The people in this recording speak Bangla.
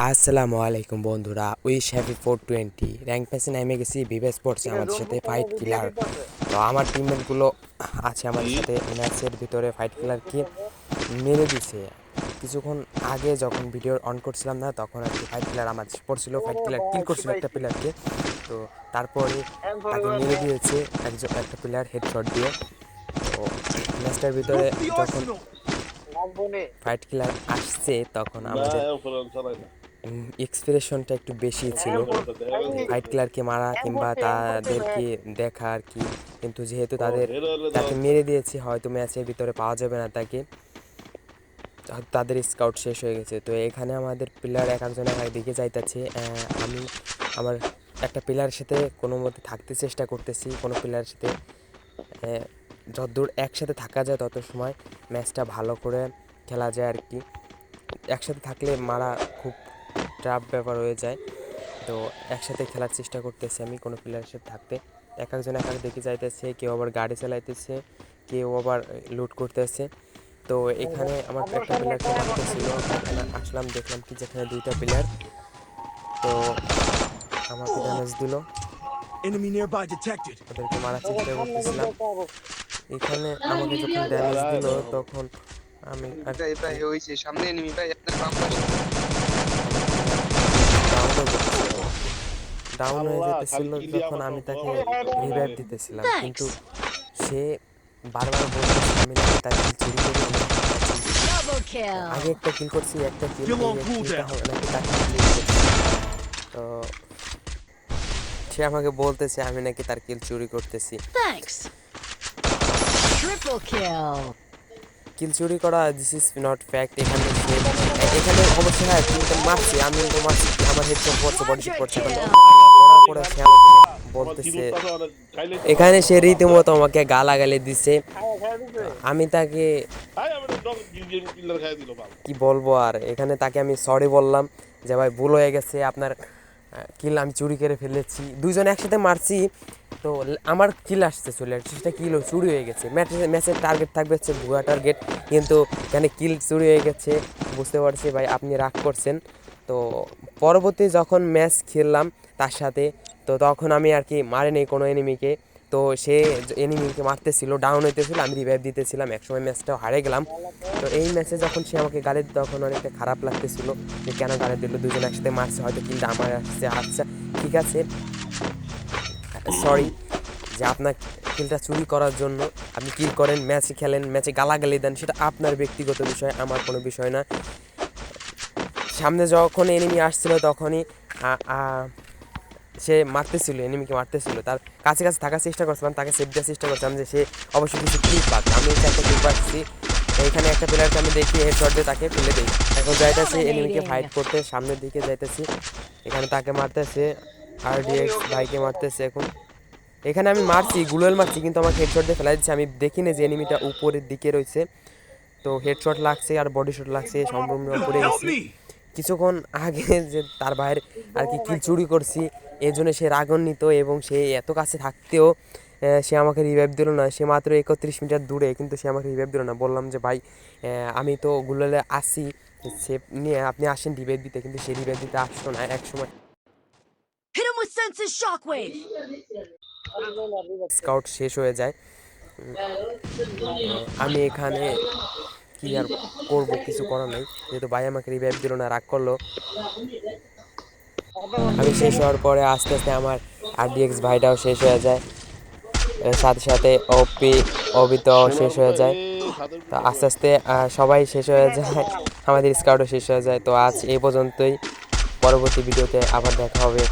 আসসালামু আলাইকুম বন্ধুরা, উইশ হ্যাপি 420 র্যাঙ্ক ম্যাচে নেমে গেছি। বিবেস পড়ছে আমাদের সাথে ফাইট কিলার। তো আমার টিমমেটগুলো আছে আমাদের সাথে ম্যাচের ভিতরে ফাইট কিলারকে মেরে দিছে। কিছুক্ষণ আগে যখন ভিডিও অন করছিলাম না তখন আর কি ফাইট কিলার আমার পড়ছিল, ফাইট কিলার কিল করছিল একটা প্লেয়ারকে। তো তারপরে তাকে মেরে দিয়েছে একটা প্লেয়ার হেডশট দিয়ে। তো ম্যাচটার ভিতরে যখন ফাইট কিলার আসছে তখন আমাদের এক্সপ্রেশনটা একটু বেশি ছিল ফাইট কিলারকে মারা কিংবা তাদেরকে দেখা আর কি। কিন্তু যেহেতু তাকে মেরে দিয়েছে, হয়তো ম্যাচের ভিতরে পাওয়া যাবে না তাকে, তাদের স্কাউট শেষ হয়ে গেছে। তো এখানে আমাদের প্লেয়ার এক একজন এক দিকে যাইতেছে। আমি আমার একটা প্লেয়ারের সাথে কোনো মতে থাকতে চেষ্টা করতেছি, কোনো প্লেয়ারের সাথে যতদূর একসাথে থাকা যায় তত সময় ম্যাচটা ভালো করে খেলা যায় আর কি। একসাথে থাকলে মারা খুব টাফ ব্যাপার হয়ে যায়। তো একসাথে খেলার চেষ্টা করতেছি আমি কোনো প্লেয়ারের সাথে থাকতে। এক একজন এক এক দিকে যাইতেছে, কেউ আবার গাড়ি চালাইতেছে, কেউ আবার লুট করতেছে। তো এখানে আমার একটা প্লেয়ারকে মারতেছিল, এখানে আসলাম, দেখলাম কি যেখানে দুইটা প্লেয়ার। তো আমাকে ড্যামেজ দিল, ওদেরকে মারার চেষ্টা করতেছিলাম। এখানে আমাকে যখন ড্যামেজ দিল তখন আমি ডাউন হয়ে যেতেছিল যখন আমি তাকে রিভাইভ দিতেছিলাম, কিন্তু সে বারবার বলতেছে আমি নাকি তার কিল চুরি করি, আগে একটা কিল করছি, একটা কিল নাকি তার তো সে আমাকে বলতেছে আমি নাকি তার কিল চুরি করতেছি। কিল চুরি করা দিস ইজ নট ফ্যাক্ট। এখানে অবশ্যই হ্যাঁ কিলটা মারছি, আমি তো মারছি, আমার হেডশট পড়ছে, বডি শট পড়ছে, পড়ার পরে সে আমাকে বলতেছে, এখানে সে রীতিমতো আমাকে গালাগালি দিছে। আমি তাকে কি বলবো আর, এখানে তাকে আমি সরি বললাম যে ভাই ভুল হয়ে গেছে, আপনার কিল আমি চুরি করে ফেলেছি। দুইজন একসাথে মারছি, তো আমার কিল আসছে চলে আসছে, সেটা কিল চুরি হয়ে গেছে। ম্যাচের টার্গেট থাকবে হচ্ছে ভুয়া টার্গেট, কিন্তু এখানে কিল চুরি হয়ে গেছে। বুঝতে পারছি ভাই আপনি রাগ করছেন। তো পরবর্তী যখন ম্যাচ খেললাম তার সাথে, তো তখন আমি আর কি মারিনি কোনো এনিমিকে। তো সে এনিমিকে মারতেছিল, ডাউন হইতেছিল, আমি রিভাইভ দিতেছিলাম, একসময় ম্যাচটাও হারে গেলাম। তো এই ম্যাচে যখন সে আমাকে গালি দিত তখন অনেকটা খারাপ লাগতেছিল যে কেন গালি দিল, দুজন একসাথে মারছে, হয়তো কিলটা আমার আসছে। আচ্ছা ঠিক আছে, সরি যে আপনার কিলটা চুরি করার জন্য আপনি কিল করেন, ম্যাচে খেলেন, ম্যাচে গালাগালি দেন, সেটা আপনার ব্যক্তিগত বিষয়, আমার কোনো বিষয় না। সামনে যখন এনিমি আসছিল তখনই সে মারতেছিল, এনিমিকে মারতেছিল, তার কাছে কাছে থাকার চেষ্টা করছিলাম, তাকে সেভ দেওয়ার চেষ্টা করছিলাম যে সে অবশ্যই কিছু কিল পাক। আমি একটা কিল পাচ্ছি, এইখানে একটা প্লেয়ারকে আমি দেখি হেডশট দিয়ে তাকে ফেলে দিই। এখন যাইতেছি এনিমিকে ফাইট করতে, সামনের দিকে যাইতেছি, এখানে তাকে মারতেছে, RDX ভাইকে মারতেছে। এখন এখানে আমি মারছি, গুলোল মারছি, কিন্তু আমাকে হেডশট দিয়ে ফেলা দিচ্ছে। আমি দেখিনি যে এনিমিটা উপরের দিকে রয়েছে, তো হেডশট লাগছে আর বডি শট লাগছে, সম্পূর্ণ উপরে গেছি। কিছুক্ষণ আগে যে তার বাইরে আর কি কিল চুরি করছি, এই জন্য সে রাগান্বিত, এবং সে এত কাছে থাকতেও সে আমাকে রিভাইভ দিল না। সে মাত্র 31 মিটার দূরে, কিন্তু সে আমাকে রিভাইভ দিল না। বললাম যে ভাই আমি তো গুলালে আসি, সে নিয়ে আপনি আসেন রিভাইভ দিতে, কিন্তু সে রিভাইভ দিতে আসতো না। এক সময় স্কাউট শেষ হয়ে যায়। আমি এখানে কি আর করবো, কিছু করার নাই, যেহেতু ভাই আমাকে রিভাইভ দিল না, রাগ করলো। আমি শেষ হওয়ার পরে আস্তে আস্তে আমার RDX ভাইটাও শেষ হয়ে যায়, সাথে সাথে অবিতাও শেষ হয়ে যায়। তো আস্তে আস্তে সবাই শেষ হয়ে যায়, আমাদের স্কাউটও শেষ হয়ে যায়। তো আজ এই পর্যন্তই, পরবর্তী ভিডিওতে আবার দেখা হবে।